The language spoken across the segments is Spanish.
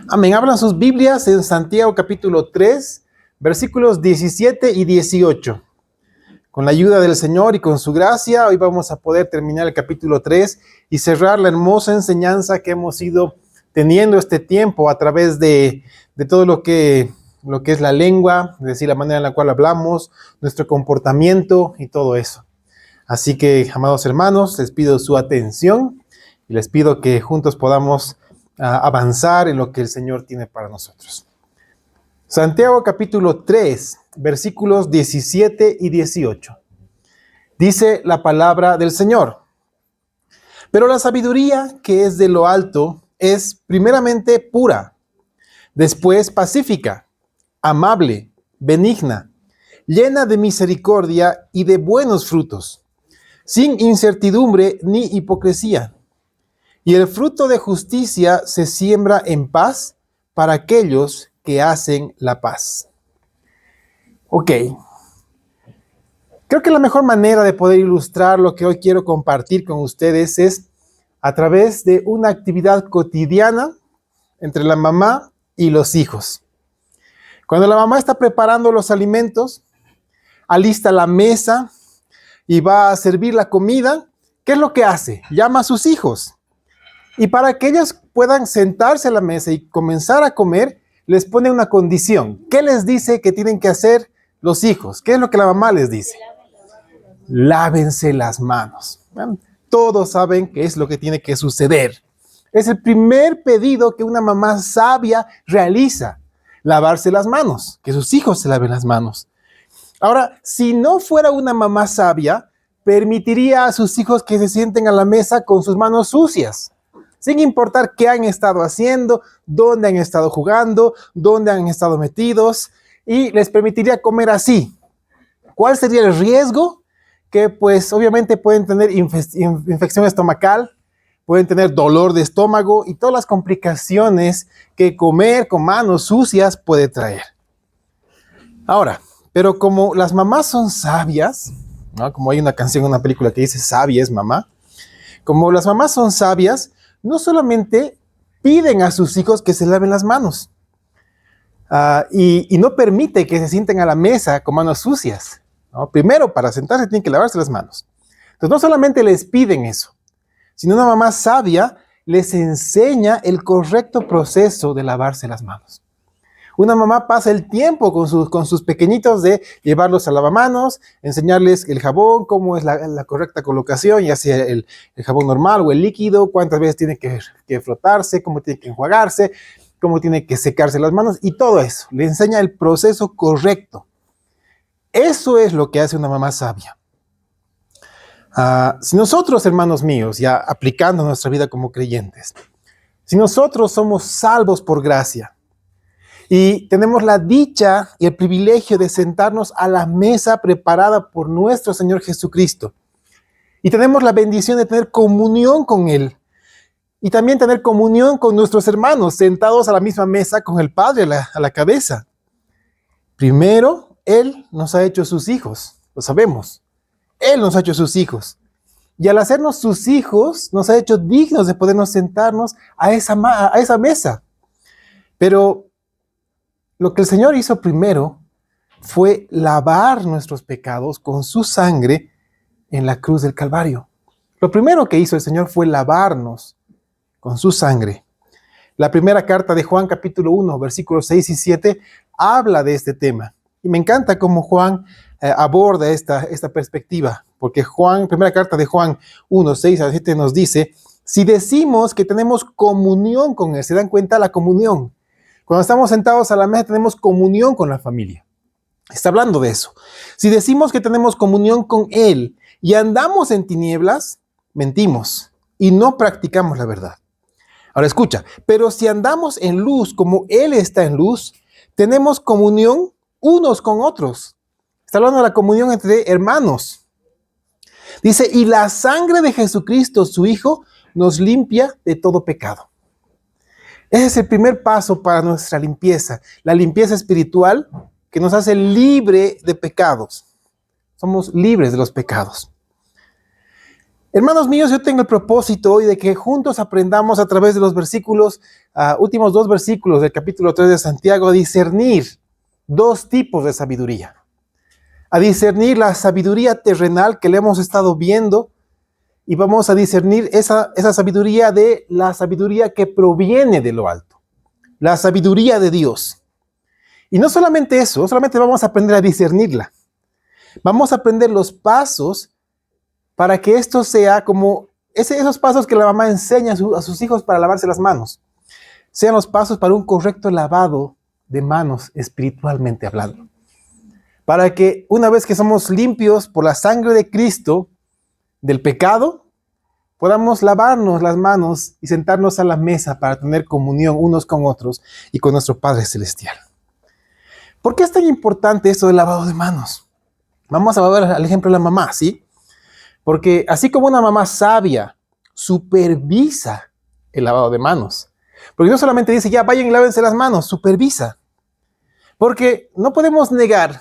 Amén. Abran sus Biblias en Santiago capítulo 3, versículos 17 y 18. Con la ayuda del Señor y con su gracia, hoy vamos a poder terminar el capítulo 3 y cerrar la hermosa enseñanza que hemos ido teniendo este tiempo a través de todo lo que es la lengua, es decir, la manera en la cual hablamos, nuestro comportamiento y todo eso. Así que, amados hermanos, les pido su atención y les pido que juntos podamos avanzar en lo que el Señor tiene para nosotros. Santiago capítulo 3, versículos 17 y 18. Dice la palabra del Señor: pero la sabiduría que es de lo alto es primeramente pura, después pacífica, amable, benigna, llena de misericordia y de buenos frutos, sin incertidumbre ni hipocresía. Y el fruto de justicia se siembra en paz para aquellos que hacen la paz. Ok. Creo que la mejor manera de poder ilustrar lo que hoy quiero compartir con ustedes es a través de una actividad cotidiana entre la mamá y los hijos. Cuando la mamá está preparando los alimentos, alista la mesa y va a servir la comida, ¿qué es lo que hace? Llama a sus hijos. Y para que ellos puedan sentarse a la mesa y comenzar a comer, les pone una condición. ¿Qué les dice que tienen que hacer los hijos? ¿Qué es lo que la mamá les dice? Lávense las manos. Bueno, todos saben qué es lo que tiene que suceder. Es el primer pedido que una mamá sabia realiza: lavarse las manos, que sus hijos se laven las manos. Ahora, si no fuera una mamá sabia, permitiría a sus hijos que se sienten a la mesa con sus manos sucias, sin importar qué han estado haciendo, dónde han estado jugando, dónde han estado metidos, y les permitiría comer así. ¿Cuál sería el riesgo? Que pues obviamente pueden tener infección estomacal, pueden tener dolor de estómago y todas las complicaciones que comer con manos sucias puede traer. Ahora, pero como las mamás son sabias, ¿no? Como hay una canción, una película que dice sabia es mamá, como las mamás son sabias, no solamente piden a sus hijos que se laven las manos y no permite que se sienten a la mesa con manos sucias, ¿no? Primero, para sentarse tienen que lavarse las manos. Entonces, no solamente les piden eso, sino una mamá sabia les enseña el correcto proceso de lavarse las manos. Una mamá pasa el tiempo con sus pequeñitos de llevarlos a lavamanos, enseñarles el jabón, cómo es la correcta colocación, ya sea el jabón normal o el líquido, cuántas veces tiene que frotarse, cómo tiene que enjuagarse, cómo tiene que secarse las manos y todo eso. Le enseña el proceso correcto. Eso es lo que hace una mamá sabia. Si nosotros, hermanos míos, ya aplicando nuestra vida como creyentes, si nosotros somos salvos por gracia, y tenemos la dicha y el privilegio de sentarnos a la mesa preparada por nuestro Señor Jesucristo. Y tenemos la bendición de tener comunión con Él. Y también tener comunión con nuestros hermanos, sentados a la misma mesa con el Padre a la cabeza. Primero, Él nos ha hecho sus hijos, lo sabemos. Él nos ha hecho sus hijos. Y al hacernos sus hijos, nos ha hecho dignos de podernos sentarnos a esa mesa. Pero lo que el Señor hizo primero fue lavar nuestros pecados con su sangre en la cruz del Calvario. Lo primero que hizo el Señor fue lavarnos con su sangre. La primera carta de Juan, capítulo 1, versículos 6 y 7, habla de este tema. Y me encanta cómo Juan aborda esta perspectiva, porque primera carta de Juan 1, 6 a 7 nos dice: si decimos que tenemos comunión con Él, ¿se dan cuenta la comunión? Cuando estamos sentados a la mesa tenemos comunión con la familia. Está hablando de eso. Si decimos que tenemos comunión con Él y andamos en tinieblas, mentimos y no practicamos la verdad. Ahora escucha, pero si andamos en luz como Él está en luz, tenemos comunión unos con otros. Está hablando de la comunión entre hermanos. Dice, y la sangre de Jesucristo, su Hijo, nos limpia de todo pecado. Ese es el primer paso para nuestra limpieza, la limpieza espiritual que nos hace libre de pecados. Somos libres de los pecados. Hermanos míos, yo tengo el propósito hoy de que juntos aprendamos a través de los versículos, últimos 2 versículos del capítulo 3 de Santiago, a discernir 2 tipos de sabiduría. A discernir la sabiduría terrenal que le hemos estado viendo, y vamos a discernir esa sabiduría de la sabiduría que proviene de lo alto, la sabiduría de Dios. Y no solamente eso, no solamente vamos a aprender a discernirla, vamos a aprender los pasos para que esto sea como esos pasos que la mamá enseña a sus hijos para lavarse las manos, sean los pasos para un correcto lavado de manos espiritualmente hablando. Para que una vez que somos limpios por la sangre de Cristo del pecado, podamos lavarnos las manos y sentarnos a la mesa para tener comunión unos con otros y con nuestro Padre Celestial. ¿Por qué es tan importante esto del lavado de manos? Vamos a ver el ejemplo de la mamá, ¿sí? Porque así como una mamá sabia supervisa el lavado de manos, porque no solamente dice, ya vayan y lávense las manos, supervisa. Porque no podemos negar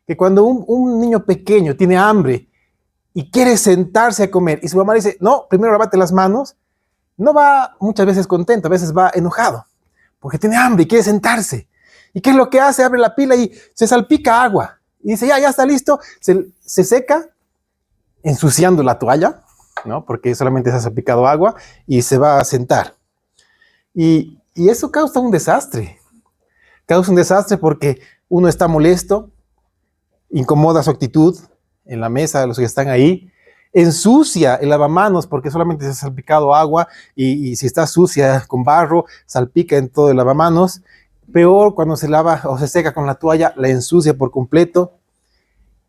que cuando un niño pequeño tiene hambre y quiere sentarse a comer y su mamá dice, no, primero lávate las manos, no va muchas veces contento, a veces va enojado, porque tiene hambre y quiere sentarse. ¿Y qué es lo que hace? Abre la pila y se salpica agua. Y dice, ya está listo, se seca, ensuciando la toalla, ¿no? Porque solamente se ha salpicado agua y se va a sentar. Y eso causa un desastre. Causa un desastre porque uno está molesto, incomoda su actitud en la mesa de los que están ahí, ensucia el lavamanos porque solamente se ha salpicado agua y si está sucia con barro, salpica en todo el lavamanos. Peor cuando se lava o se seca con la toalla, la ensucia por completo.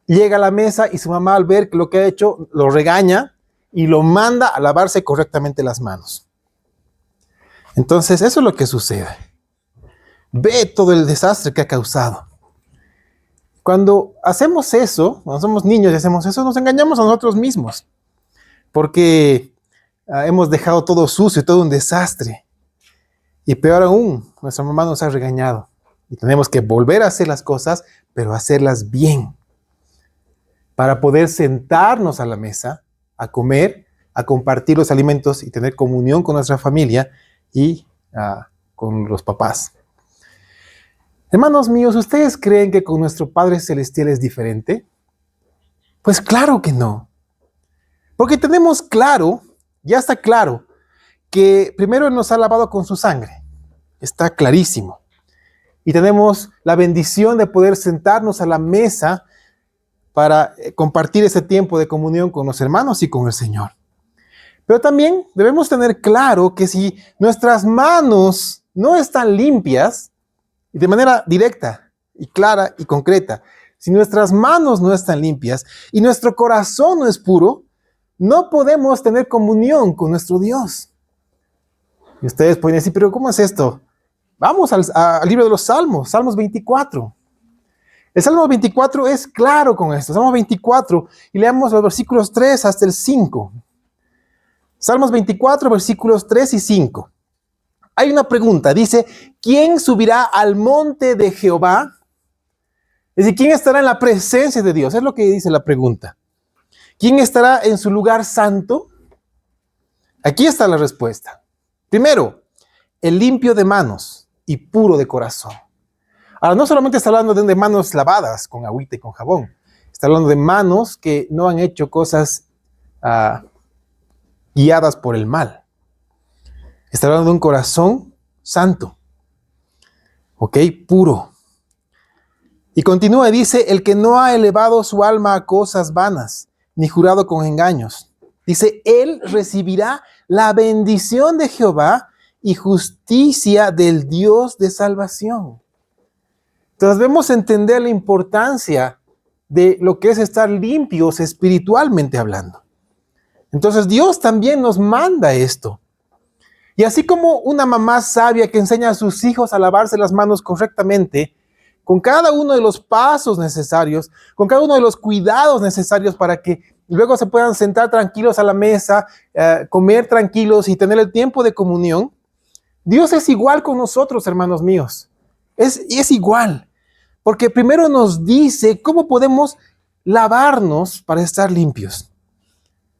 Llega a la mesa y su mamá al ver lo que ha hecho, lo regaña y lo manda a lavarse correctamente las manos. Entonces eso es lo que sucede. Ve todo el desastre que ha causado. Cuando hacemos eso, cuando somos niños y hacemos eso, nos engañamos a nosotros mismos. Porque hemos dejado todo sucio, todo un desastre. Y peor aún, nuestra mamá nos ha regañado. Y tenemos que volver a hacer las cosas, pero hacerlas bien. Para poder sentarnos a la mesa, a comer, a compartir los alimentos y tener comunión con nuestra familia y con los papás. Hermanos míos, ¿ustedes creen que con nuestro Padre Celestial es diferente? Pues claro que no. Porque tenemos claro, ya está claro, que primero Él nos ha lavado con su sangre. Está clarísimo. Y tenemos la bendición de poder sentarnos a la mesa para compartir ese tiempo de comunión con los hermanos y con el Señor. Pero también debemos tener claro que si nuestras manos no están limpias, y de manera directa y clara y concreta, si nuestras manos no están limpias y nuestro corazón no es puro, no podemos tener comunión con nuestro Dios. Y ustedes pueden decir, pero ¿cómo es esto? Vamos al libro de los Salmos, Salmos 24. El Salmo 24 es claro con esto. Salmo 24, y leamos los versículos 3 hasta el 5. Salmos 24, versículos 3 y 5. Hay una pregunta, dice, ¿quién subirá al monte de Jehová? Es decir, ¿quién estará en la presencia de Dios? Es lo que dice la pregunta. ¿Quién estará en su lugar santo? Aquí está la respuesta. Primero, el limpio de manos y puro de corazón. Ahora, no solamente está hablando de manos lavadas con agüita y con jabón. Está hablando de manos que no han hecho cosas guiadas por el mal. Está hablando de un corazón santo. ¿Ok? Puro. Y continúa y dice, el que no ha elevado su alma a cosas vanas, ni jurado con engaños. Dice, él recibirá la bendición de Jehová y justicia del Dios de salvación. Entonces debemos entender la importancia de lo que es estar limpios espiritualmente hablando. Entonces Dios también nos manda esto. Y así como una mamá sabia que enseña a sus hijos a lavarse las manos correctamente, con cada uno de los pasos necesarios, con cada uno de los cuidados necesarios para que luego se puedan sentar tranquilos a la mesa, comer tranquilos y tener el tiempo de comunión, Dios es igual con nosotros, hermanos míos. Es igual. Porque primero nos dice cómo podemos lavarnos para estar limpios.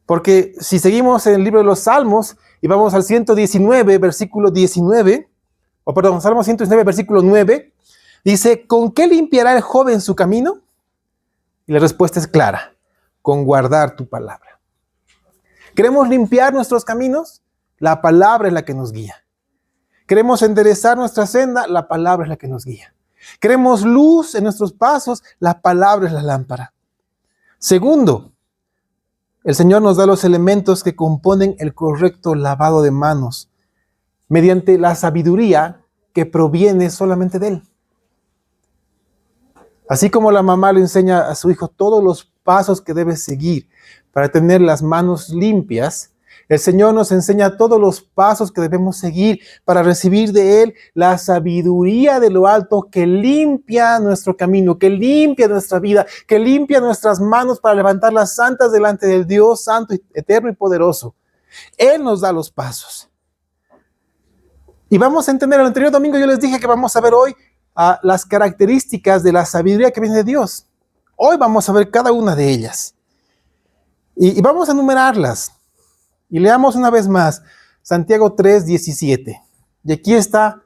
Porque si seguimos en el libro de los Salmos y vamos al 119, versículo 19, o perdón, Salmo 119, versículo 9, dice, ¿con qué limpiará el joven su camino? Y la respuesta es clara, con guardar tu palabra. ¿Queremos limpiar nuestros caminos? La palabra es la que nos guía. ¿Queremos enderezar nuestra senda? La palabra es la que nos guía. ¿Queremos luz en nuestros pasos? La palabra es la lámpara. Segundo, el Señor nos da los elementos que componen el correcto lavado de manos mediante la sabiduría que proviene solamente de Él. Así como la mamá le enseña a su hijo todos los pasos que debe seguir para tener las manos limpias, el Señor nos enseña todos los pasos que debemos seguir para recibir de Él la sabiduría de lo alto que limpia nuestro camino, que limpia nuestra vida, que limpia nuestras manos para levantarlas santas delante del Dios santo, eterno y poderoso. Él nos da los pasos. Y vamos a entender, el anterior domingo yo les dije que vamos a ver hoy las características de la sabiduría que viene de Dios. Hoy vamos a ver cada una de ellas. Y vamos a enumerarlas. Y leamos una vez más Santiago 3, 17. Y aquí está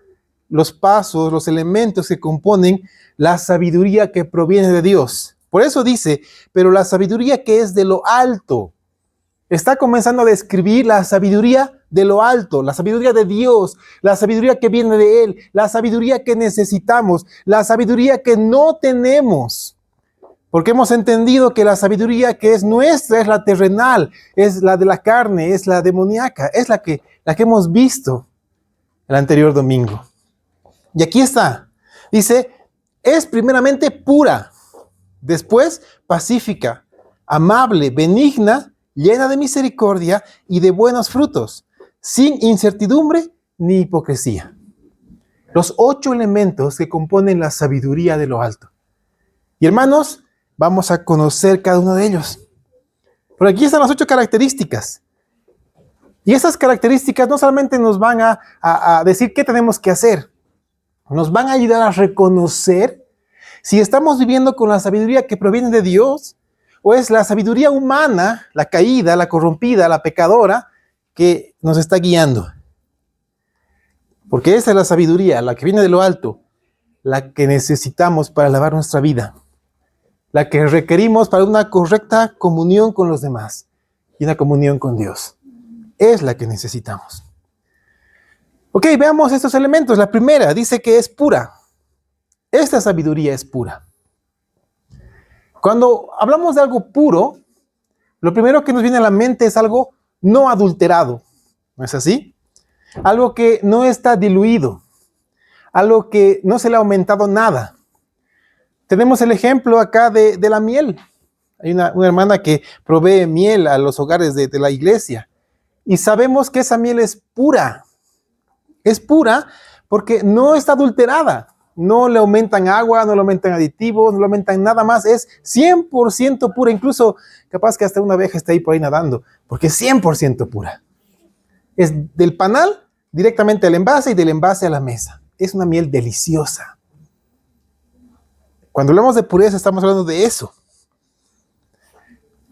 los pasos, los elementos que componen la sabiduría que proviene de Dios. Por eso dice, pero la sabiduría que es de lo alto. Está comenzando a describir la sabiduría de lo alto, la sabiduría de Dios, la sabiduría que viene de Él, la sabiduría que necesitamos, la sabiduría que no tenemos. Porque hemos entendido que la sabiduría que es nuestra es la terrenal, es la de la carne, es la demoníaca, es la que hemos visto el anterior domingo. Y aquí está, dice, es primeramente pura, después pacífica, amable, benigna, llena de misericordia y de buenos frutos, sin incertidumbre ni hipocresía. Los 8 elementos que componen la sabiduría de lo alto. Y hermanos, vamos a conocer cada uno de ellos. Por aquí están las 8 características. Y esas características no solamente nos van a decir qué tenemos que hacer, nos van a ayudar a reconocer si estamos viviendo con la sabiduría que proviene de Dios, o es la sabiduría humana, la caída, la corrompida, la pecadora, que nos está guiando. Porque esa es la sabiduría, la que viene de lo alto, la que necesitamos para elevar nuestra vida, la que requerimos para una correcta comunión con los demás y una comunión con Dios. Es la que necesitamos. Ok, veamos estos elementos. La primera dice que es pura. Esta sabiduría es pura. Cuando hablamos de algo puro, lo primero que nos viene a la mente es algo no adulterado. ¿No es así? Algo que no está diluido. Algo que no se le ha aumentado nada. Tenemos el ejemplo acá de la miel. Hay una hermana que provee miel a los hogares de la iglesia. Y sabemos que esa miel es pura. Es pura porque no está adulterada. No le aumentan agua, no le aumentan aditivos, no le aumentan nada más. Es 100% pura. Incluso capaz que hasta una abeja está ahí por ahí nadando. Porque es 100% pura. Es del panal directamente al envase y del envase a la mesa. Es una miel deliciosa. Cuando hablamos de pureza estamos hablando de eso.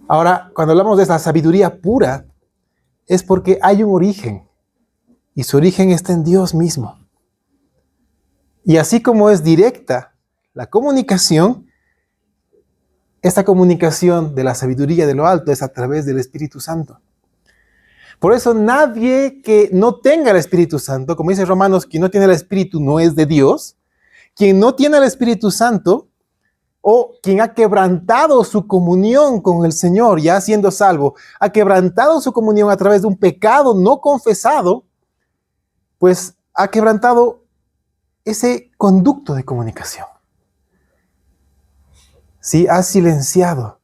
Ahora, cuando hablamos de esa sabiduría pura, es porque hay un origen. Y su origen está en Dios mismo. Y así como es directa la comunicación, esta comunicación de la sabiduría de lo alto es a través del Espíritu Santo. Por eso nadie que no tenga el Espíritu Santo, como dice Romanos, quien no tiene el Espíritu no es de Dios. Quien no tiene el Espíritu Santo, o quien ha quebrantado su comunión con el Señor, ya siendo salvo, ha quebrantado su comunión a través de un pecado no confesado, pues ha quebrantado ese conducto de comunicación. Sí, ha silenciado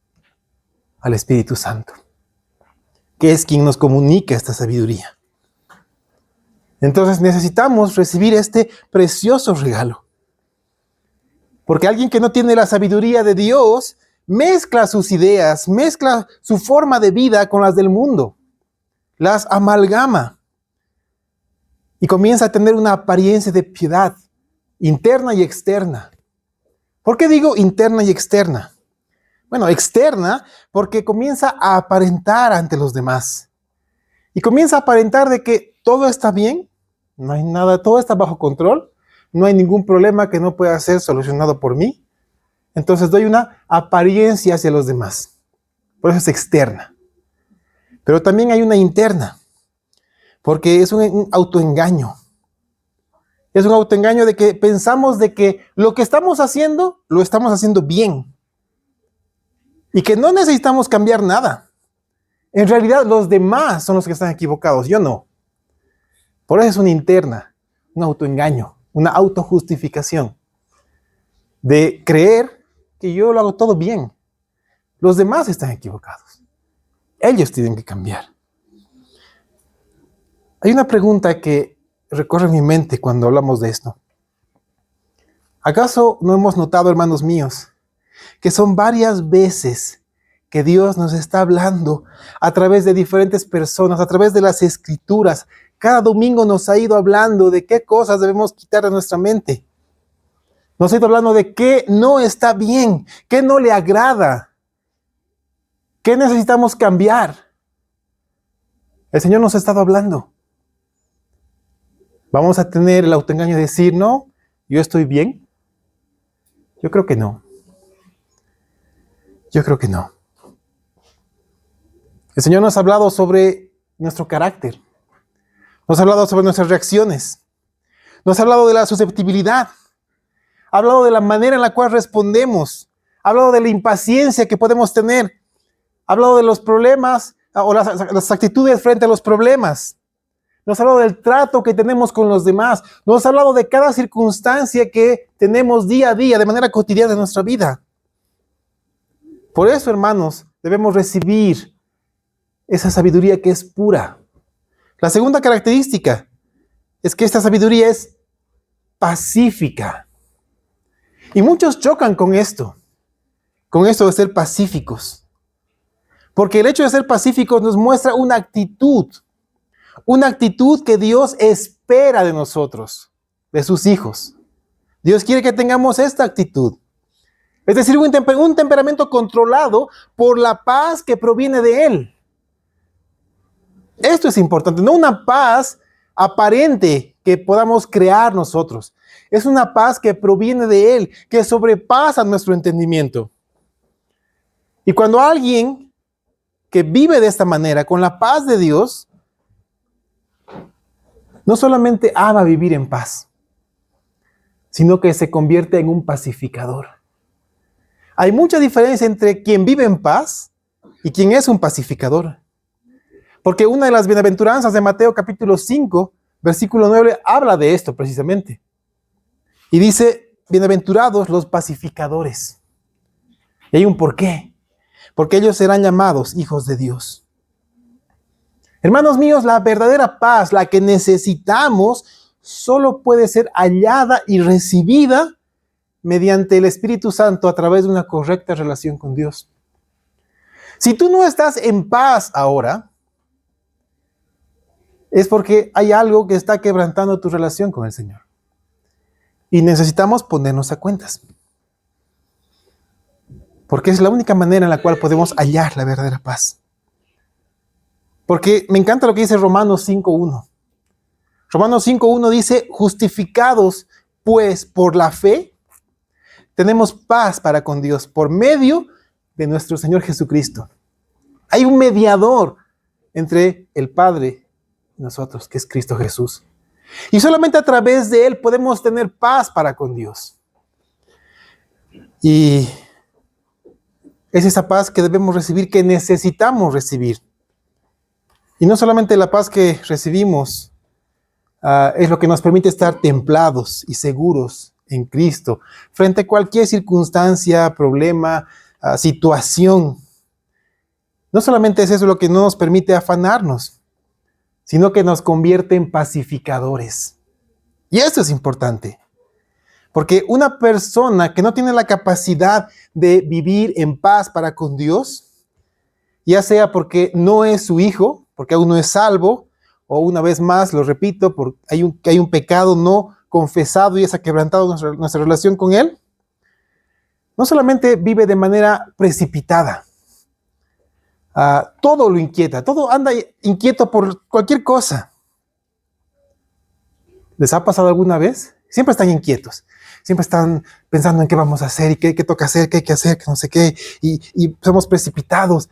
al Espíritu Santo, que es quien nos comunica esta sabiduría. Entonces necesitamos recibir este precioso regalo. Porque alguien que no tiene la sabiduría de Dios mezcla sus ideas, mezcla su forma de vida con las del mundo, las amalgama y comienza a tener una apariencia de piedad interna y externa. ¿Por qué digo interna y externa? Bueno, externa, porque comienza a aparentar ante los demás. Y comienza a aparentar de que todo está bien, no hay nada, todo está bajo control, no hay ningún problema que no pueda ser solucionado por mí. Entonces doy una apariencia hacia los demás. Por eso es externa. Pero también hay una interna, porque es un autoengaño. Es un autoengaño de que pensamos de que lo que estamos haciendo, lo estamos haciendo bien. Y que no necesitamos cambiar nada. En realidad los demás son los que están equivocados, yo no. Por eso es una interna, un autoengaño, una autojustificación. De creer que yo lo hago todo bien. Los demás están equivocados. Ellos tienen que cambiar. Hay una pregunta que recorre mi mente cuando hablamos de esto. ¿Acaso no hemos notado, hermanos míos, que son varias veces que Dios nos está hablando a través de diferentes personas, a través de las escrituras? Cada domingo nos ha ido hablando de qué cosas debemos quitar de nuestra mente. Nos ha ido hablando de qué no está bien, qué no le agrada, qué necesitamos cambiar. El Señor nos ha estado hablando. ¿Vamos a tener el autoengaño de decir, no, yo estoy bien? Yo creo que no. Yo creo que no. El Señor nos ha hablado sobre nuestro carácter. Nos ha hablado sobre nuestras reacciones. Nos ha hablado de la susceptibilidad. Ha hablado de la manera en la cual respondemos. Ha hablado de la impaciencia que podemos tener. Ha hablado de los problemas o las actitudes frente a los problemas. Nos ha hablado del trato que tenemos con los demás. Nos ha hablado de cada circunstancia que tenemos día a día, de manera cotidiana en nuestra vida. Por eso, hermanos, debemos recibir esa sabiduría que es pura. La segunda característica es que esta sabiduría es pacífica. Y muchos chocan con esto de ser pacíficos. Porque el hecho de ser pacíficos nos muestra una actitud que Dios espera de nosotros, de sus hijos. Dios quiere que tengamos esta actitud. Es decir, un temperamento controlado por la paz que proviene de Él. Esto es importante, no una paz aparente que podamos crear nosotros. Es una paz que proviene de Él, que sobrepasa nuestro entendimiento. Y cuando alguien que vive de esta manera, con la paz de Dios, no solamente ama vivir en paz, sino que se convierte en un pacificador. Hay mucha diferencia entre quien vive en paz y quien es un pacificador. Porque una de las bienaventuranzas de Mateo capítulo 5, versículo 9, habla de esto precisamente. Y dice, bienaventurados los pacificadores. Y hay un porqué. Porque ellos serán llamados hijos de Dios. Hermanos míos, la verdadera paz, la que necesitamos, solo puede ser hallada y recibida mediante el Espíritu Santo a través de una correcta relación con Dios. Si tú no estás en paz ahora, es porque hay algo que está quebrantando tu relación con el Señor. Y necesitamos ponernos a cuentas. Porque es la única manera en la cual podemos hallar la verdadera paz. Porque me encanta lo que dice Romanos 5.1. Romanos 5.1 dice, justificados pues por la fe, tenemos paz para con Dios por medio de nuestro Señor Jesucristo. Hay un mediador entre el Padre y nosotros, que es Cristo Jesús. Y solamente a través de Él podemos tener paz para con Dios. Y es esa paz que debemos recibir, que necesitamos recibir. Y no solamente la paz que recibimos es lo que nos permite estar templados y seguros en Cristo frente a cualquier circunstancia, problema, situación. No solamente es eso lo que no nos permite afanarnos, sino que nos convierte en pacificadores. Y esto es importante, porque una persona que no tiene la capacidad de vivir en paz para con Dios, ya sea porque no es su hijo, porque aún no es salvo, o una vez más, lo repito, porque hay un pecado no confesado y es quebrantado nuestra relación con Él, no solamente vive de manera precipitada, todo lo inquieta, todo anda inquieto por cualquier cosa. ¿Les ha pasado alguna vez? Siempre están inquietos, siempre están pensando en qué vamos a hacer y qué toca hacer, qué hay que hacer, que no sé qué, y somos precipitados.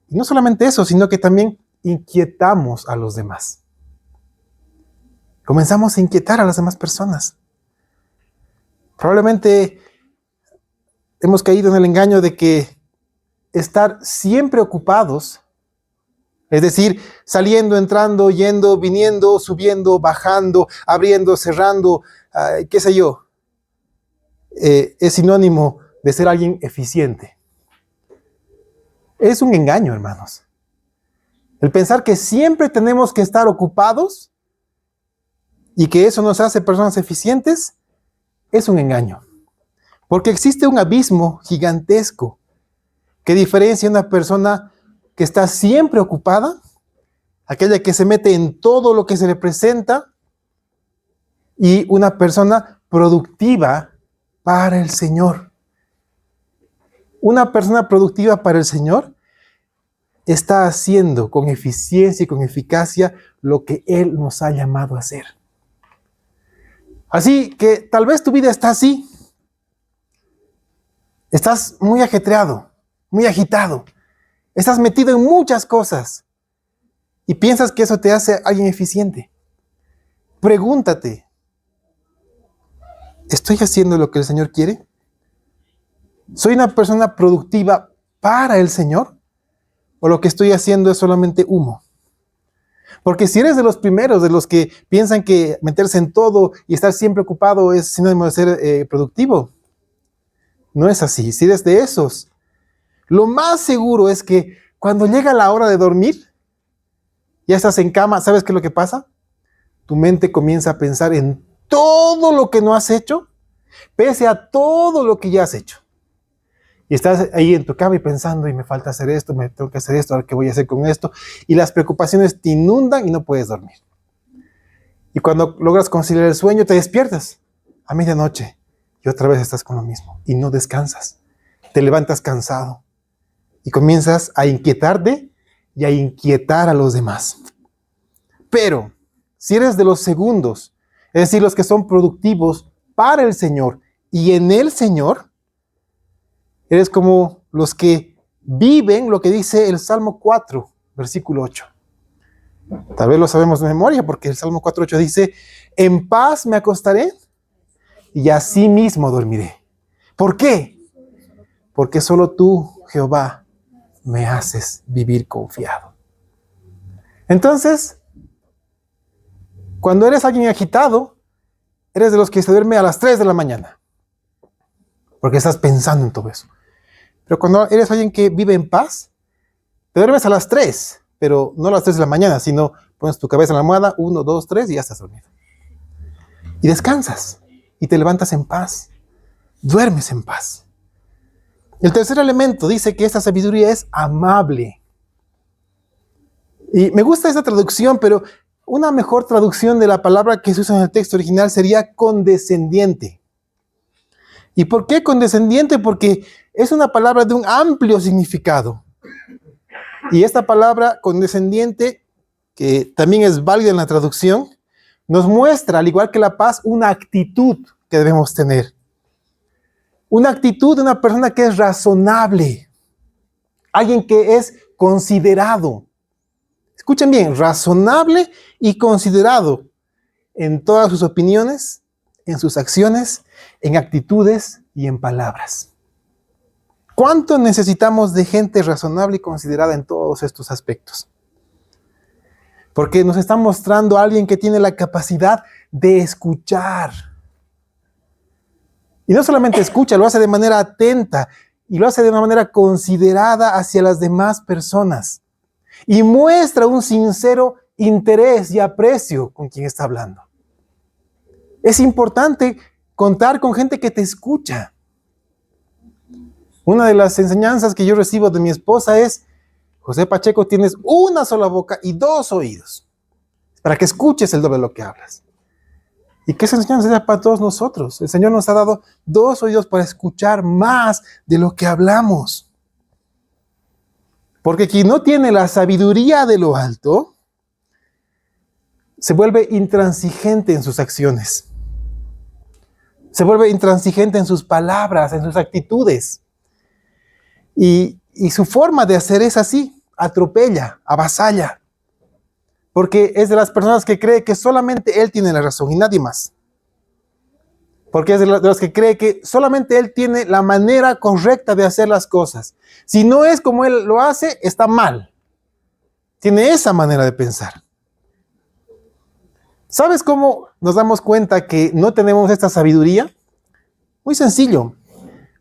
Y no solamente eso, sino que también inquietamos a los demás. Comenzamos a inquietar a las demás personas. Probablemente hemos caído en el engaño de que estar siempre ocupados, es decir, saliendo, entrando, yendo, viniendo, subiendo, bajando, abriendo, cerrando, qué sé yo, es sinónimo de ser alguien eficiente. Es un engaño, hermanos. El pensar que siempre tenemos que estar ocupados y que eso nos hace personas eficientes es un engaño. Porque existe un abismo gigantesco que diferencia a una persona que está siempre ocupada, aquella que se mete en todo lo que se le presenta, y una persona productiva para el Señor. Una persona productiva para el Señor está haciendo con eficiencia y con eficacia lo que Él nos ha llamado a hacer. Así que tal vez tu vida está así. Estás muy ajetreado, muy agitado. Estás metido en muchas cosas y piensas que eso te hace alguien eficiente. Pregúntate, ¿estoy haciendo lo que el Señor quiere? ¿Soy una persona productiva para el Señor? ¿O lo que estoy haciendo es solamente humo? Porque si eres de los primeros, de los que piensan que meterse en todo y estar siempre ocupado es sinónimo de ser productivo, no es así. Si eres de esos, lo más seguro es que cuando llega la hora de dormir, ya estás en cama, ¿sabes qué es lo que pasa? Tu mente comienza a pensar en todo lo que no has hecho, pese a todo lo que ya has hecho. Y estás ahí en tu cama y pensando, y me falta hacer esto, me tengo que hacer esto, ahora qué voy a hacer con esto. Y las preocupaciones te inundan y no puedes dormir. Y cuando logras conciliar el sueño, te despiertas a medianoche y otra vez estás con lo mismo y no descansas. Te levantas cansado y comienzas a inquietarte y a inquietar a los demás. Pero si eres de los segundos, es decir, los que son productivos para el Señor y en el Señor, eres como los que viven lo que dice el Salmo 4, versículo 8. Tal vez lo sabemos de memoria porque el Salmo 4:8 dice, en paz me acostaré y así mismo dormiré. ¿Por qué? Porque solo tú, Jehová, me haces vivir confiado. Entonces, cuando eres alguien agitado, eres de los que se duerme a las 3 de la mañana, porque estás pensando en todo eso. Pero cuando eres alguien que vive en paz, te duermes a las 3, pero no a las 3 de la mañana, sino pones tu cabeza en la almohada, 1, 2, 3 y ya estás dormido. Y descansas y te levantas en paz, duermes en paz. El tercer elemento dice que esta sabiduría es amable. Y me gusta esa traducción, pero una mejor traducción de la palabra que se usa en el texto original sería condescendiente. ¿Y por qué condescendiente? Porque es una palabra de un amplio significado. Y esta palabra condescendiente, que también es válida en la traducción, nos muestra, al igual que la paz, una actitud que debemos tener. Una actitud de una persona que es razonable. Alguien que es considerado. Escuchen bien, razonable y considerado en todas sus opiniones, en sus acciones, en actitudes y en palabras. ¿Cuánto necesitamos de gente razonable y considerada en todos estos aspectos? Porque nos está mostrando a alguien que tiene la capacidad de escuchar. Y no solamente escucha, lo hace de manera atenta y lo hace de una manera considerada hacia las demás personas. Y muestra un sincero interés y aprecio con quien está hablando. Es importante contar con gente que te escucha. Una de las enseñanzas que yo recibo de mi esposa es, José Pacheco, tienes una sola boca y 2 oídos, para que escuches el doble de lo que hablas. Y que esa enseñanza sea para todos nosotros. El Señor nos ha dado 2 oídos para escuchar más de lo que hablamos. Porque quien no tiene la sabiduría de lo alto, se vuelve intransigente en sus acciones. Se vuelve intransigente en sus palabras, en sus actitudes. Y su forma de hacer es así, atropella, avasalla. Porque es de las personas que cree que solamente él tiene la razón y nadie más. Porque es de los que cree que solamente él tiene la manera correcta de hacer las cosas. Si no es como él lo hace, está mal. Tiene esa manera de pensar. ¿Sabes cómo nos damos cuenta que no tenemos esta sabiduría? Muy sencillo.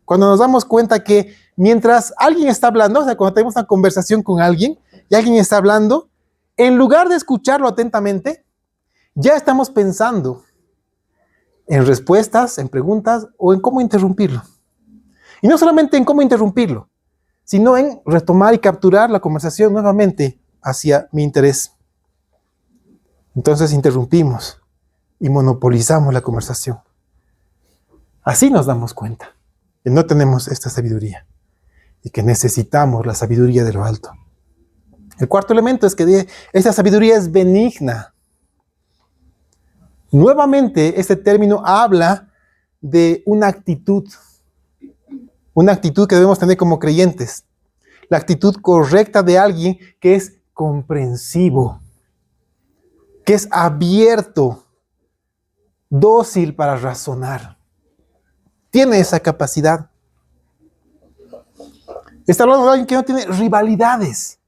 Cuando nos damos cuenta que mientras alguien está hablando, o sea, cuando tenemos una conversación con alguien y alguien está hablando, en lugar de escucharlo atentamente, ya estamos pensando en respuestas, en preguntas o en cómo interrumpirlo. Y no solamente en cómo interrumpirlo, sino en retomar y capturar la conversación nuevamente hacia mi interés. Entonces interrumpimos y monopolizamos la conversación. Así nos damos cuenta que no tenemos esta sabiduría y que necesitamos la sabiduría de lo alto. El cuarto elemento es que esta sabiduría es benigna. Nuevamente, este término habla de una actitud que debemos tener como creyentes. La actitud correcta de alguien que es comprensivo, que es abierto, dócil para razonar. Tiene esa capacidad. Está hablando de alguien que no tiene rivalidades,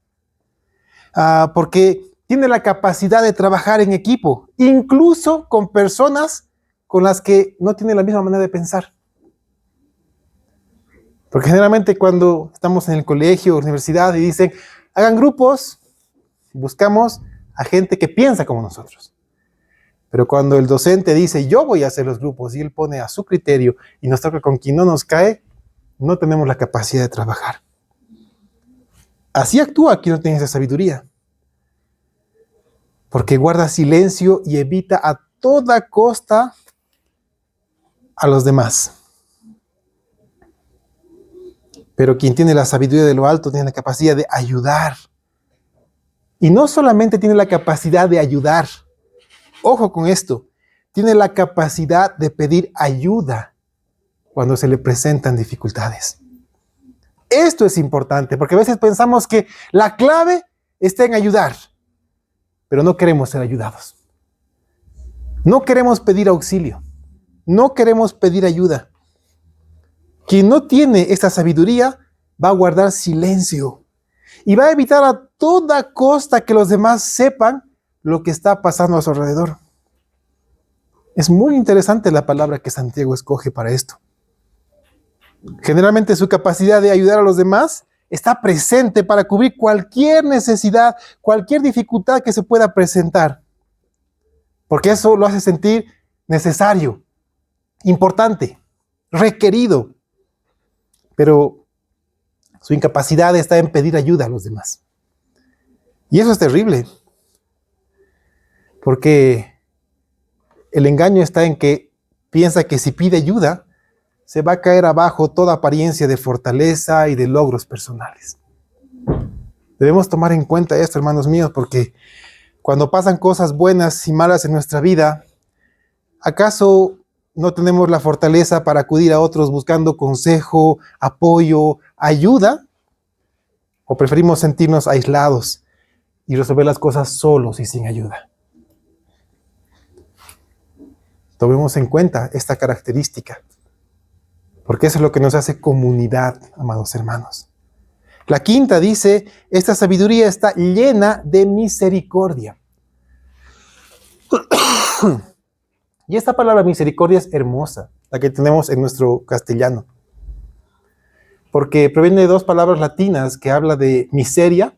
porque tiene la capacidad de trabajar en equipo, incluso con personas con las que no tiene la misma manera de pensar. Porque generalmente cuando estamos en el colegio o universidad y dicen, hagan grupos, buscamos a gente que piensa como nosotros. Pero cuando el docente dice, yo voy a hacer los grupos, y él pone a su criterio y nos toca con quien no nos cae, no tenemos la capacidad de trabajar. Así actúa quien no tiene esa sabiduría. Porque guarda silencio y evita a toda costa a los demás. Pero quien tiene la sabiduría de lo alto tiene la capacidad de ayudar. Y no solamente tiene la capacidad de ayudar, ojo con esto, tiene la capacidad de pedir ayuda cuando se le presentan dificultades. Esto es importante, porque a veces pensamos que la clave está en ayudar, pero no queremos ser ayudados. No queremos pedir auxilio, no queremos pedir ayuda. Quien no tiene esta sabiduría va a guardar silencio y va a evitar a toda costa que los demás sepan lo que está pasando a su alrededor. Es muy interesante la palabra que Santiago escoge para esto. Generalmente su capacidad de ayudar a los demás está presente para cubrir cualquier necesidad, cualquier dificultad que se pueda presentar. Porque eso lo hace sentir necesario, importante, requerido. Pero su incapacidad está en pedir ayuda a los demás. Y eso es terrible. Porque el engaño está en que piensa que si pide ayuda, se va a caer abajo toda apariencia de fortaleza y de logros personales. Debemos tomar en cuenta esto, hermanos míos, porque cuando pasan cosas buenas y malas en nuestra vida, ¿acaso no tenemos la fortaleza para acudir a otros buscando consejo, apoyo, ayuda? ¿O preferimos sentirnos aislados y resolver las cosas solos y sin ayuda? Tomemos en cuenta esta característica, porque eso es lo que nos hace comunidad, amados hermanos. La quinta dice, esta sabiduría está llena de misericordia. Y esta palabra misericordia es hermosa, la que tenemos en nuestro castellano. Porque proviene de 2 palabras latinas que habla de miseria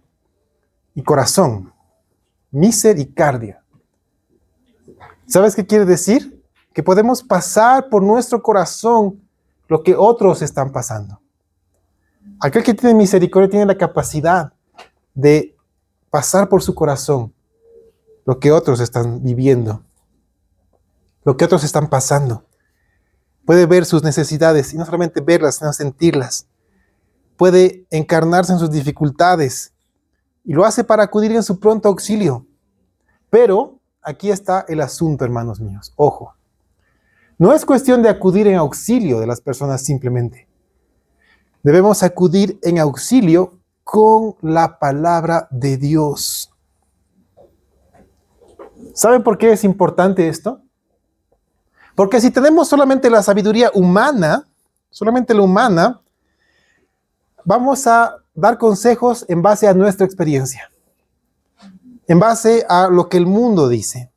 y corazón. Misericordia. ¿Sabes qué quiere decir? Que podemos pasar por nuestro corazón lo que otros están pasando. Aquel que tiene misericordia tiene la capacidad de pasar por su corazón lo que otros están viviendo. lo que otros están pasando. Puede ver sus necesidades y no solamente verlas, sino sentirlas. Puede encarnarse en sus dificultades y lo hace para acudir en su pronto auxilio. Pero aquí está el asunto, hermanos míos. Ojo, no es cuestión de acudir en auxilio de las personas simplemente. Debemos acudir en auxilio con la palabra de Dios. ¿Saben por qué es importante esto? Porque si tenemos solamente la sabiduría humana, solamente la humana, vamos a dar consejos en base a nuestra experiencia, en base a lo que el mundo dice.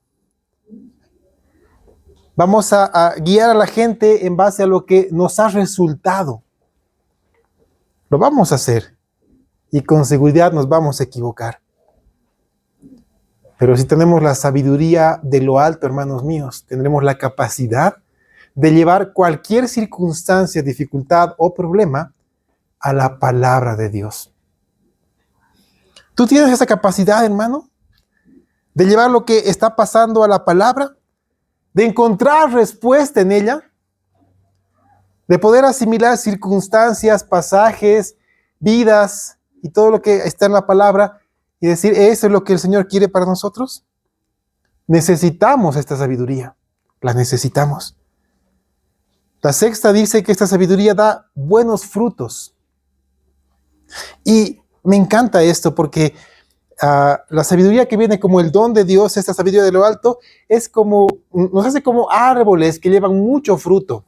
Vamos a guiar a la gente en base a lo que nos ha resultado. Lo vamos a hacer y con seguridad nos vamos a equivocar. Pero si tenemos la sabiduría de lo alto, hermanos míos, tendremos la capacidad de llevar cualquier circunstancia, dificultad o problema a la palabra de Dios. ¿Tú tienes esa capacidad, hermano? De llevar lo que está pasando a la palabra, de encontrar respuesta en ella, de poder asimilar circunstancias, pasajes, vidas y todo lo que está en la palabra y decir, ¿eso es lo que el Señor quiere para nosotros? Necesitamos esta sabiduría, la necesitamos. La sexta dice que esta sabiduría da buenos frutos. Y me encanta esto porque la sabiduría que viene como el don de Dios, esta sabiduría de lo alto, es como, nos hace como árboles que llevan mucho fruto.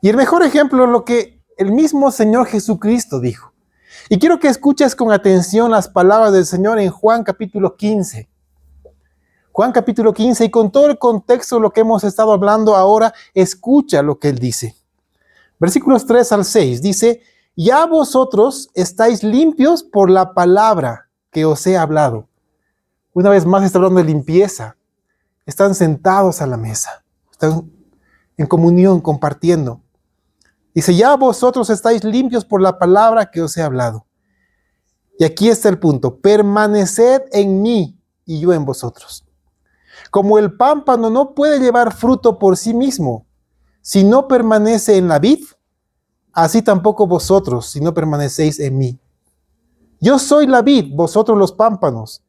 Y el mejor ejemplo es lo que el mismo Señor Jesucristo dijo. Y quiero que escuches con atención las palabras del Señor en Juan capítulo 15. Juan capítulo 15, y con todo el contexto de lo que hemos estado hablando ahora, escucha lo que Él dice. Versículos 3 al 6 dice, ya vosotros estáis limpios por la palabra que os he hablado. Una vez más está hablando de limpieza. Están sentados a la mesa. Están en comunión, compartiendo. Dice, ya vosotros estáis limpios por la palabra que os he hablado. Y aquí está el punto. Permaneced en mí y yo en vosotros. Como el pámpano no puede llevar fruto por sí mismo, si no permanece en la vid, así tampoco vosotros, si no permanecéis en mí. Yo soy la vid, vosotros los pámpanos.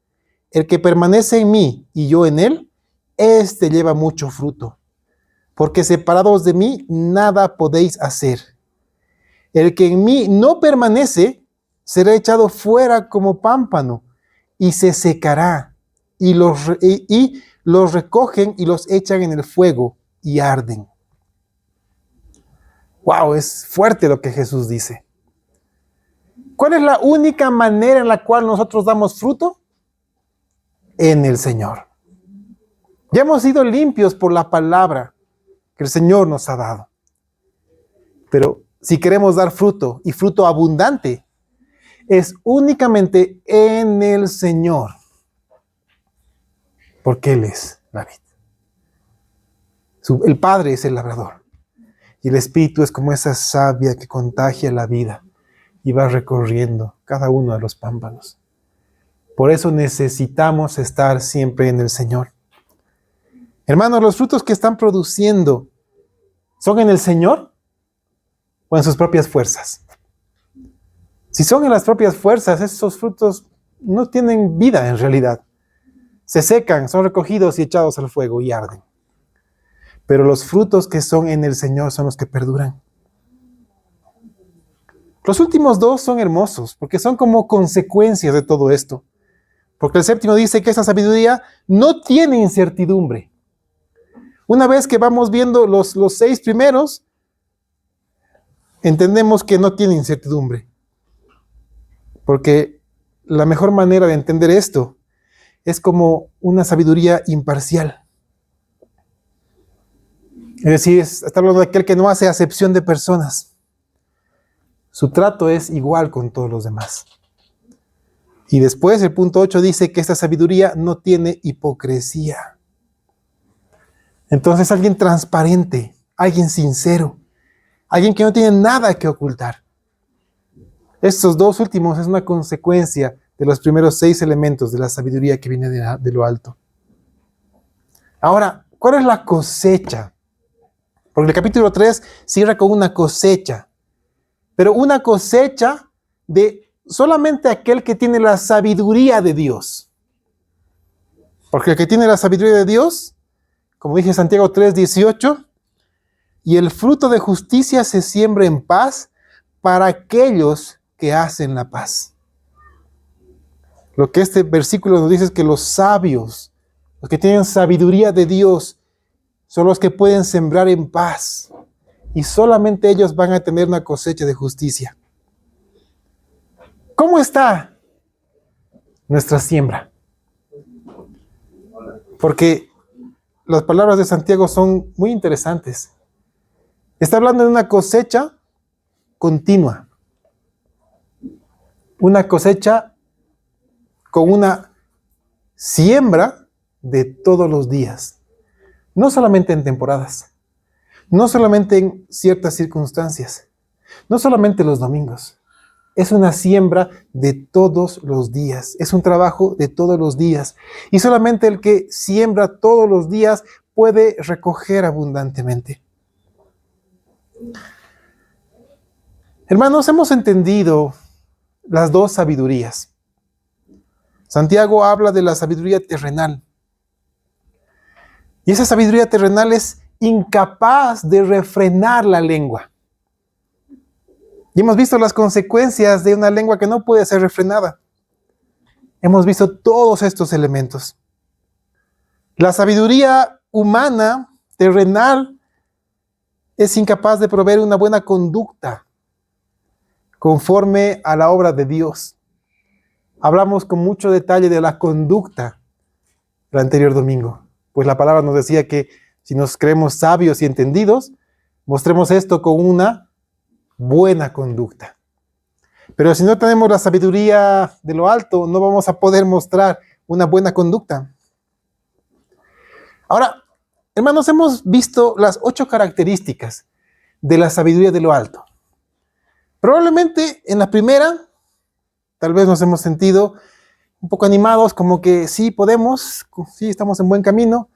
El que permanece en mí y yo en él, éste lleva mucho fruto. Porque separados de mí, nada podéis hacer. El que en mí no permanece, será echado fuera como pámpano, y se secará, y los recogen y los echan en el fuego, y arden. Wow, es fuerte lo que Jesús dice. ¿Cuál es la única manera en la cual nosotros damos fruto? En el Señor. Ya hemos sido limpios por la palabra que el Señor nos ha dado. Pero si queremos dar fruto y fruto abundante, es únicamente en el Señor. Porque Él es la vid. El Padre es el labrador. Y el Espíritu es como esa savia que contagia la vida y va recorriendo cada uno de los pámpanos. Por eso necesitamos estar siempre en el Señor. Hermanos, los frutos que están produciendo, ¿son en el Señor o en sus propias fuerzas? Si son en las propias fuerzas, esos frutos no tienen vida en realidad. Se secan, son recogidos y echados al fuego y arden. Pero los frutos que son en el Señor son los que perduran. Los últimos dos son hermosos porque son como consecuencias de todo esto. Porque el séptimo dice que esa sabiduría no tiene incertidumbre. Una vez que vamos viendo los 6 primeros, entendemos que no tiene incertidumbre. Porque la mejor manera de entender esto es como una sabiduría imparcial. Es decir, está hablando de aquel que no hace acepción de personas. Su trato es igual con todos los demás. Y después el punto 8 dice que esta sabiduría no tiene hipocresía. Entonces alguien transparente, alguien sincero, alguien que no tiene nada que ocultar. Estos dos últimos es una consecuencia de los primeros 6 elementos de la sabiduría que viene de lo alto. Ahora, ¿Cuál es la cosecha? Porque el capítulo 3 cierra con una cosecha, pero una cosecha de solamente aquel que tiene la sabiduría de Dios. Porque el que tiene la sabiduría de Dios, como dije en Santiago 3:18, y el fruto de justicia se siembra en paz para aquellos que hacen la paz. Lo que este versículo nos dice es que los sabios, los que tienen sabiduría de Dios, son los que pueden sembrar en paz. Y solamente ellos van a tener una cosecha de justicia. ¿Cómo está nuestra siembra? Porque las palabras de Santiago son muy interesantes. Está hablando de una cosecha continua. Una cosecha con una siembra de todos los días. No solamente en temporadas. No solamente en ciertas circunstancias. No solamente los domingos. Es una siembra de todos los días. Es un trabajo de todos los días. Y solamente el que siembra todos los días puede recoger abundantemente. Hermanos, hemos entendido las dos sabidurías. Santiago habla de la sabiduría terrenal. Y esa sabiduría terrenal es incapaz de refrenar la lengua. Y hemos visto las consecuencias de una lengua que no puede ser refrenada. Hemos visto todos estos elementos. La sabiduría humana, terrenal, es incapaz de proveer una buena conducta conforme a la obra de Dios. Hablamos con mucho detalle de la conducta el anterior domingo. Pues la palabra nos decía que si nos creemos sabios y entendidos, mostremos esto con una buena conducta. Pero si no tenemos la sabiduría de lo alto, no vamos a poder mostrar una buena conducta. Ahora, hermanos, hemos visto las 8 características de la sabiduría de lo alto. Probablemente en la primera, tal vez nos hemos sentido un poco animados, como que sí podemos, sí estamos en buen camino.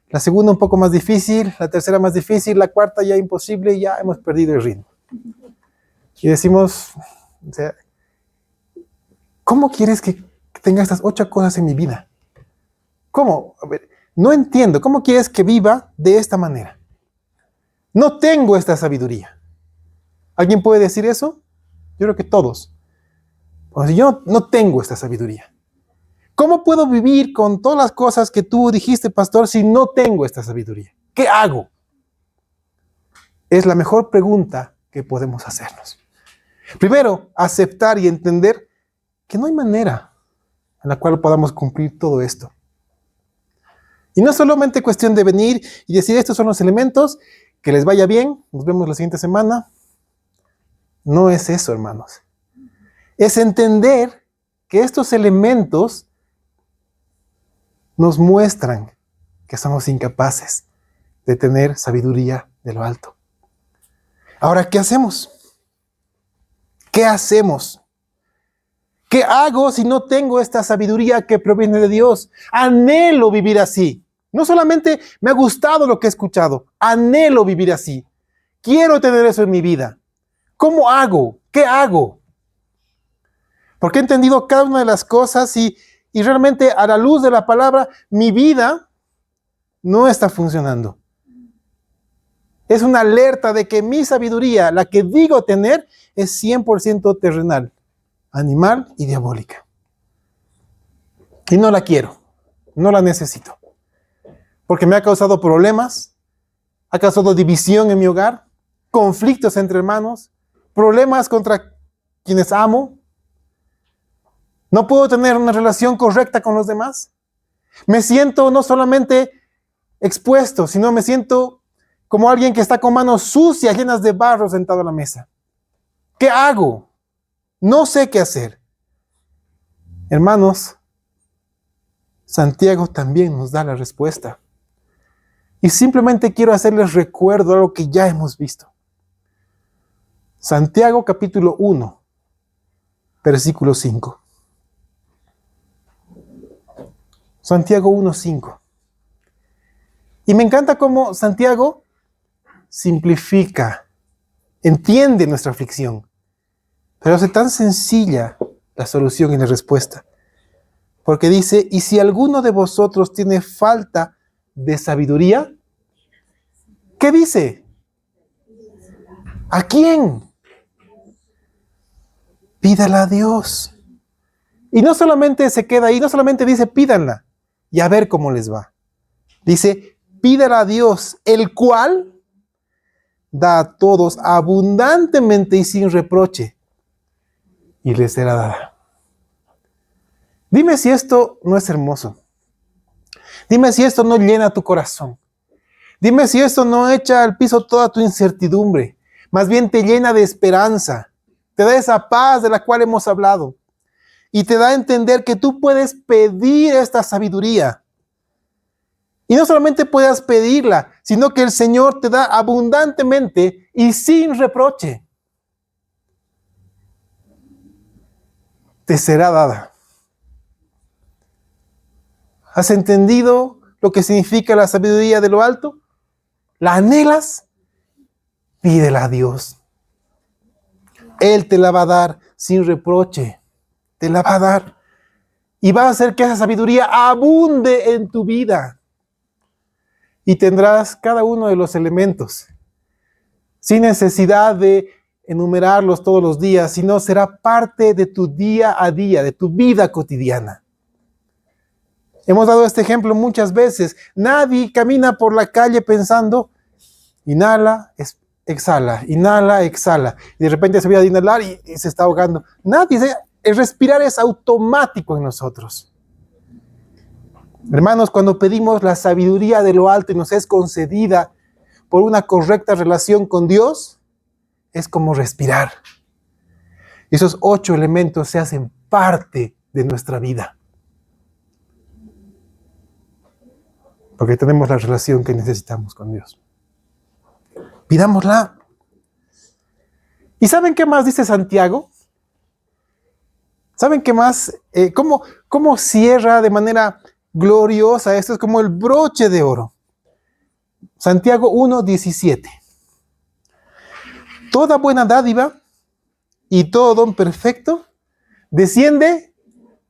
La segunda un poco más difícil, la tercera más difícil, la cuarta ya imposible, ya hemos perdido el ritmo. Y decimos, o sea, ¿cómo quieres que tenga estas 8 cosas en mi vida? ¿Cómo? A ver, no entiendo, ¿cómo quieres que viva de esta manera? No tengo esta sabiduría. ¿Alguien puede decir eso? Yo creo que todos. O sea, yo no tengo esta sabiduría. ¿Cómo puedo vivir con todas las cosas que tú dijiste, pastor, si no tengo esta sabiduría? ¿Qué hago? Es la mejor pregunta que podemos hacernos. Primero, aceptar y entender que no hay manera en la cual podamos cumplir todo esto. Y no es solamente cuestión de venir y decir, estos son los elementos, que les vaya bien, nos vemos la siguiente semana. No es eso, hermanos. Es entender que estos elementos nos muestran que somos incapaces de tener sabiduría de lo alto. Ahora, ¿qué hacemos? ¿Qué hacemos? ¿Qué hago si no tengo esta sabiduría que proviene de Dios? Anhelo vivir así. No solamente me ha gustado lo que he escuchado, anhelo vivir así. Quiero tener eso en mi vida. ¿Cómo hago? ¿Qué hago? Porque he entendido cada una de las cosas y realmente a la luz de la palabra, mi vida no está funcionando. Es una alerta de que mi sabiduría, la que digo tener, es 100% terrenal, animal y diabólica. Y no la quiero, no la necesito. Porque me ha causado problemas, ha causado división en mi hogar, conflictos entre hermanos, problemas contra quienes amo. No puedo tener una relación correcta con los demás. Me siento no solamente expuesto, sino me siento como alguien que está con manos sucias, llenas de barro, sentado a la mesa. ¿Qué hago? No sé qué hacer. Hermanos, Santiago también nos da la respuesta. Y simplemente quiero hacerles recuerdo a algo que ya hemos visto. Santiago capítulo 1, versículo 5. Santiago 1:5. Y me encanta cómo Santiago simplifica, entiende nuestra aflicción, pero hace tan sencilla la solución y la respuesta. Porque dice, y si alguno de vosotros tiene falta de sabiduría, ¿qué dice? ¿A quién? Pídala a Dios. Y no solamente se queda ahí, no solamente dice pídanla y a ver cómo les va. Dice, pídala a Dios, el cual da a todos abundantemente y sin reproche, y les será dada. Dime si esto no es hermoso. Dime si esto no llena tu corazón. Dime si esto no echa al piso toda tu incertidumbre. Más bien te llena de esperanza. Te da esa paz de la cual hemos hablado. Y te da a entender que tú puedes pedir esta sabiduría. Y no solamente puedas pedirla, sino que el Señor te da abundantemente y sin reproche. Te será dada. ¿Has entendido lo que significa la sabiduría de lo alto? ¿La anhelas? Pídela a Dios. Él te la va a dar sin reproche. Te la va a dar. Y va a hacer que esa sabiduría abunde en tu vida. Y tendrás cada uno de los elementos, sin necesidad de enumerarlos todos los días, sino será parte de tu día a día, de tu vida cotidiana. Hemos dado este ejemplo muchas veces. Nadie camina por la calle pensando, inhala, exhala, inhala, exhala. Y de repente se olvida de inhalar y se está ahogando. Nadie, el respirar es automático en nosotros. Hermanos, cuando pedimos la sabiduría de lo alto y nos es concedida por una correcta relación con Dios, es como respirar. Esos 8 elementos se hacen parte de nuestra vida. Porque tenemos la relación que necesitamos con Dios. Pidámosla. ¿Y saben qué más dice Santiago? ¿Saben qué más? ¿Cómo cierra de manera gloriosa? Esto es como el broche de oro. Santiago 1:17. Toda buena dádiva y todo don perfecto desciende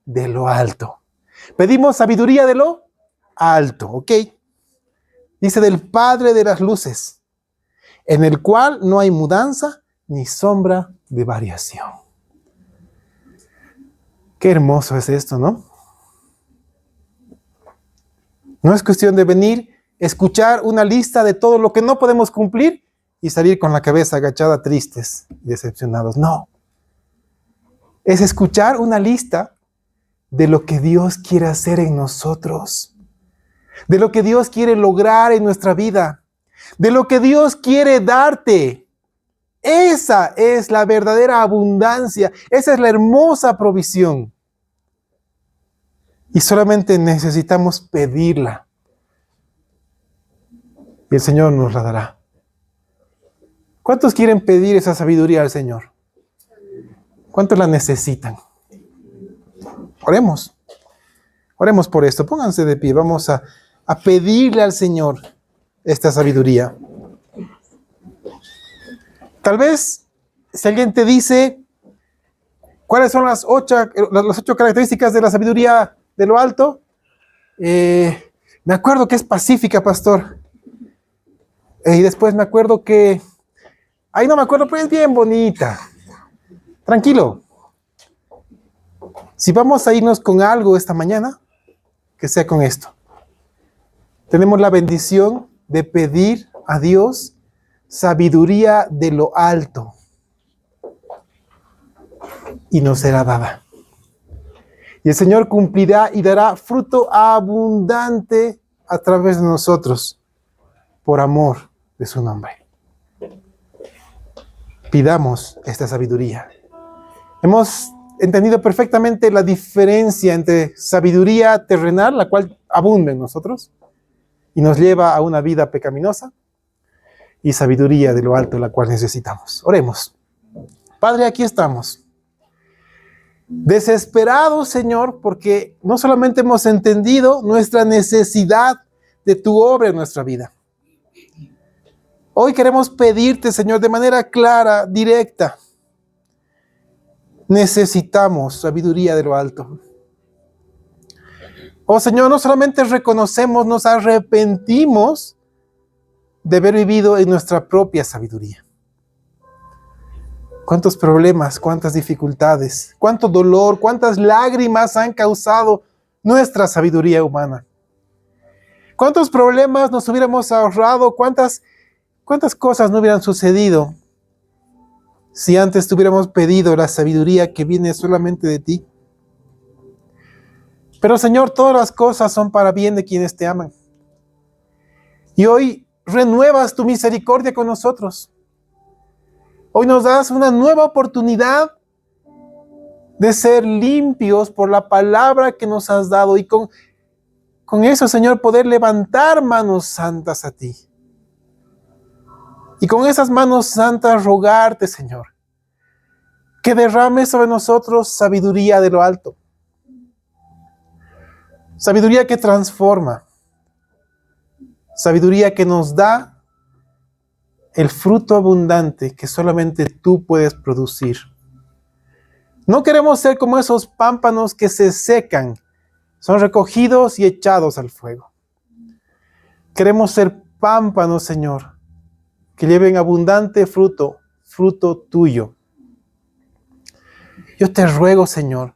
de lo alto. Pedimos sabiduría de lo alto, ¿ok? Dice del Padre de las luces, en el cual no hay mudanza ni sombra de variación. Qué hermoso es esto, ¿no? No es cuestión de venir, escuchar una lista de todo lo que no podemos cumplir y salir con la cabeza agachada, tristes y decepcionados. No. Es escuchar una lista de lo que Dios quiere hacer en nosotros, de lo que Dios quiere lograr en nuestra vida, de lo que Dios quiere darte. Esa es la verdadera abundancia, esa es la hermosa provisión. Y solamente necesitamos pedirla. Y el Señor nos la dará. ¿Cuántos quieren pedir esa sabiduría al Señor? ¿Cuántos la necesitan? Oremos. Oremos por esto. Pónganse de pie. Vamos a pedirle al Señor esta sabiduría. Tal vez, si alguien te dice, ¿cuáles son las 8 características de la sabiduría de lo alto? Me acuerdo que es pacífica, pastor. Y después me acuerdo que... Ay, no me acuerdo, pero es bien bonita. Tranquilo. Si vamos a irnos con algo esta mañana, que sea con esto. Tenemos la bendición de pedir a Dios sabiduría de lo alto. Y nos será dada. Y el Señor cumplirá y dará fruto abundante a través de nosotros, por amor de su nombre. Pidamos esta sabiduría. Hemos entendido perfectamente la diferencia entre sabiduría terrenal, la cual abunda en nosotros y nos lleva a una vida pecaminosa, y sabiduría de lo alto, la cual necesitamos. Oremos. Padre, aquí estamos. Desesperados, Señor, porque no solamente hemos entendido nuestra necesidad de tu obra en nuestra vida. Hoy queremos pedirte, Señor, de manera clara, directa. Necesitamos sabiduría de lo alto. Oh Señor, no solamente reconocemos, nos arrepentimos de haber vivido en nuestra propia sabiduría. Cuántos problemas, cuántas dificultades, cuánto dolor, cuántas lágrimas han causado nuestra sabiduría humana. Cuántos problemas nos hubiéramos ahorrado, cuántas cosas no hubieran sucedido si antes tuviéramos pedido la sabiduría que viene solamente de ti. Pero Señor, todas las cosas son para bien de quienes te aman. Y hoy renuevas tu misericordia con nosotros. Hoy nos das una nueva oportunidad de ser limpios por la palabra que nos has dado y con eso, Señor, poder levantar manos santas a ti. Y con esas manos santas rogarte, Señor, que derrames sobre nosotros sabiduría de lo alto. Sabiduría que transforma. Sabiduría que nos da el fruto abundante que solamente tú puedes producir. No queremos ser como esos pámpanos que se secan, son recogidos y echados al fuego. Queremos ser pámpanos, Señor, que lleven abundante fruto, fruto tuyo. Yo te ruego, Señor,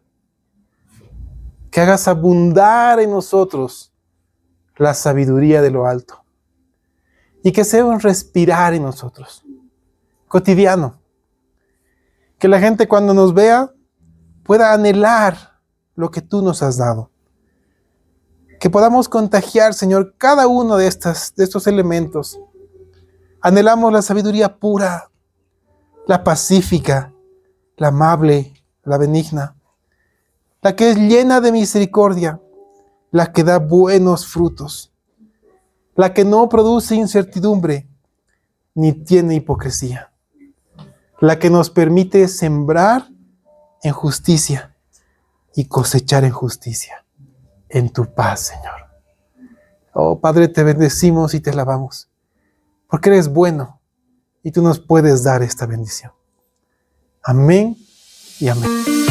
que hagas abundar en nosotros la sabiduría de lo alto y que sea un respirar en nosotros, cotidiano. Que la gente cuando nos vea pueda anhelar lo que tú nos has dado. Que podamos contagiar, Señor, cada uno de estos elementos. Anhelamos la sabiduría pura, la pacífica, la amable, la benigna, la que es llena de misericordia, la que da buenos frutos, la que no produce incertidumbre ni tiene hipocresía, la que nos permite sembrar en justicia y cosechar en justicia, en tu paz, Señor. Oh Padre, te bendecimos y te alabamos, porque eres bueno y tú nos puedes dar esta bendición. Amén y amén.